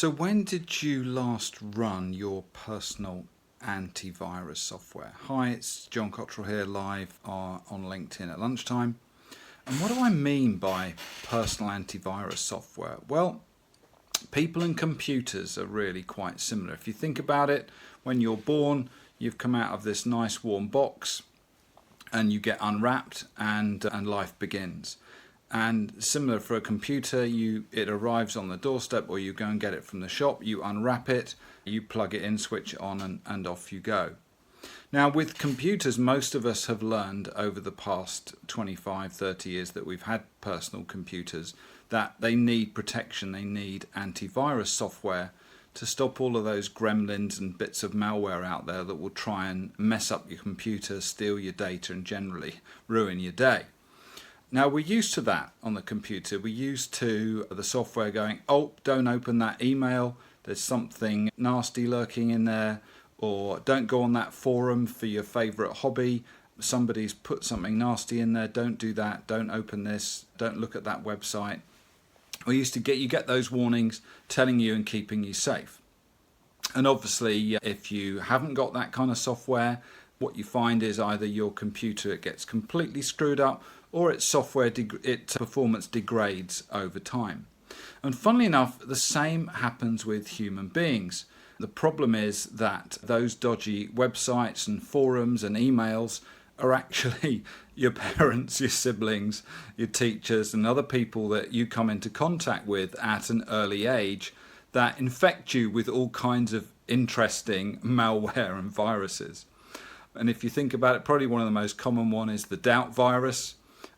So when did you last run your personal antivirus software? Hi, it's John Cottrell here, live on LinkedIn at lunchtime. And what do I mean by personal antivirus software? Well, people and computers are really quite similar. If you think about it, when you're born, you've come out of this nice warm box and you get unwrapped and life begins. And similar for a computer, it arrives on the doorstep, or you go and get it from the shop, you unwrap it, you plug it in, switch it on, and off you go. Now with computers, most of us have learned over the past 25, 30 years that we've had personal computers that they need protection, they need antivirus software to stop all of those gremlins and bits of malware out there that will try and mess up your computer, steal your data, and generally ruin your day. Now we're used to that on the computer. We're used to the software going, oh, don't open that email, there's something nasty lurking in there, or don't go on that forum for your favourite hobby, somebody's put something nasty in there, don't do that, don't open this, don't look at that website. We used to get those warnings telling you and keeping you safe. And obviously if you haven't got that kind of software, what you find is either your computer gets completely screwed up, or its performance degrades over time. And funnily enough, the same happens with human beings. The problem is that those dodgy websites and forums and emails are actually your parents, your siblings, your teachers, and other people that you come into contact with at an early age that infect you with all kinds of interesting malware and viruses. And if you think about it, probably one of the most common one is the doubt virus,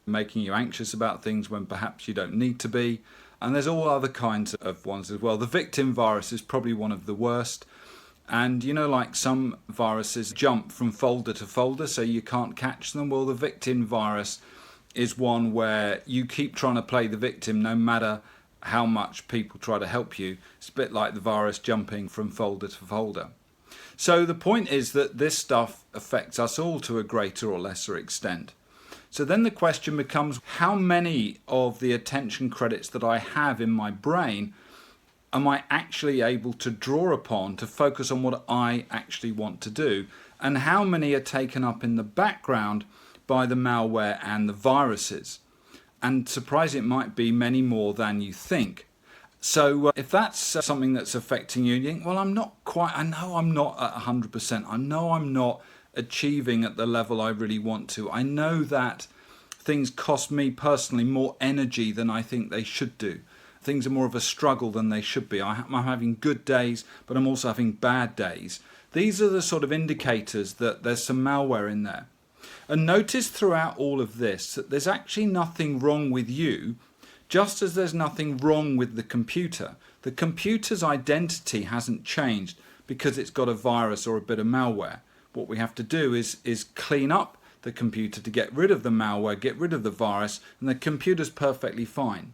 making you anxious about things when perhaps you don't need to be. And there's all other kinds of ones as well. The victim virus is probably one of the worst. And you know, like some viruses jump from folder to folder so you can't catch them. Well, the victim virus is one where you keep trying to play the victim no matter how much people try to help you. It's a bit like the virus jumping from folder to folder. So the point is that this stuff affects us all to a greater or lesser extent. So then the question becomes, how many of the attention credits that I have in my brain am I actually able to draw upon to focus on what I actually want to do? And how many are taken up in the background by the malware and the viruses? And surprisingly, it might be many more than you think. So if that's something that's affecting you, you think, well, I know I'm not at 100%. I know I'm not achieving at the level I really want to. I know that things cost me personally more energy than I think they should do. Things are more of a struggle than they should be. I'm having good days, but I'm also having bad days. These are the sort of indicators that there's some malware in there. And notice throughout all of this that there's actually nothing wrong with you, just as there's nothing wrong with the computer. The computer's identity hasn't changed because it's got a virus or a bit of malware. What we have to do is clean up the computer to get rid of the malware, get rid of the virus, and the computer's perfectly fine.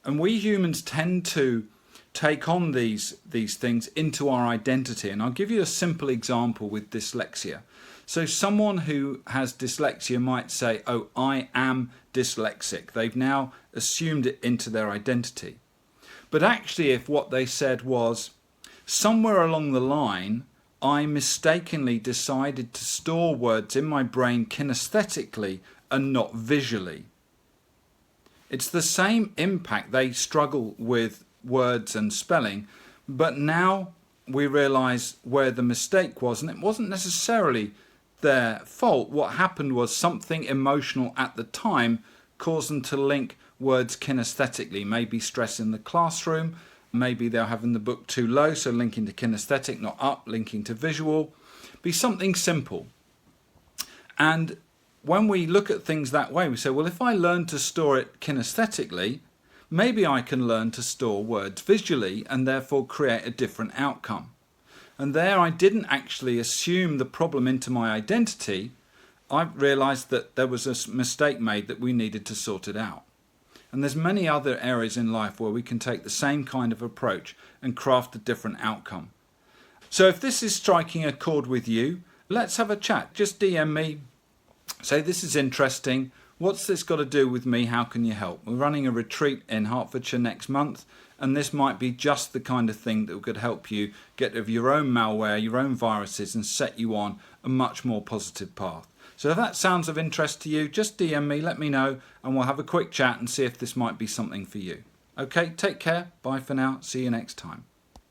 And we humans tend to take on these things into our identity. And I'll give you a simple example with dyslexia. So someone who has dyslexia might say, oh, I am dyslexic. They've now assumed it into their identity. But actually, if what they said was, somewhere along the line, I mistakenly decided to store words in my brain kinesthetically and not visually. It's the same impact. They struggle with words and spelling, but now we realize where the mistake was, and it wasn't necessarily their fault. What happened was something emotional at the time caused them to link words kinesthetically, maybe stress in the classroom, maybe they're having the book too low, so linking to kinesthetic, not up, linking to visual. Be something simple. And when we look at things that way, we say, well, if I learn to store it kinesthetically, maybe I can learn to store words visually and therefore create a different outcome. And there I didn't actually assume the problem into my identity. I realized that there was a mistake made that we needed to sort it out. And there's many other areas in life where we can take the same kind of approach and craft a different outcome. So if this is striking a chord with you, let's have a chat. Just DM me, say this is interesting. What's this got to do with me? How can you help? We're running a retreat in Hertfordshire next month, and this might be just the kind of thing that could help you get rid of your own malware, your own viruses, and set you on a much more positive path. So if that sounds of interest to you, just DM me, let me know, and we'll have a quick chat and see if this might be something for you. Okay, take care, bye for now, see you next time.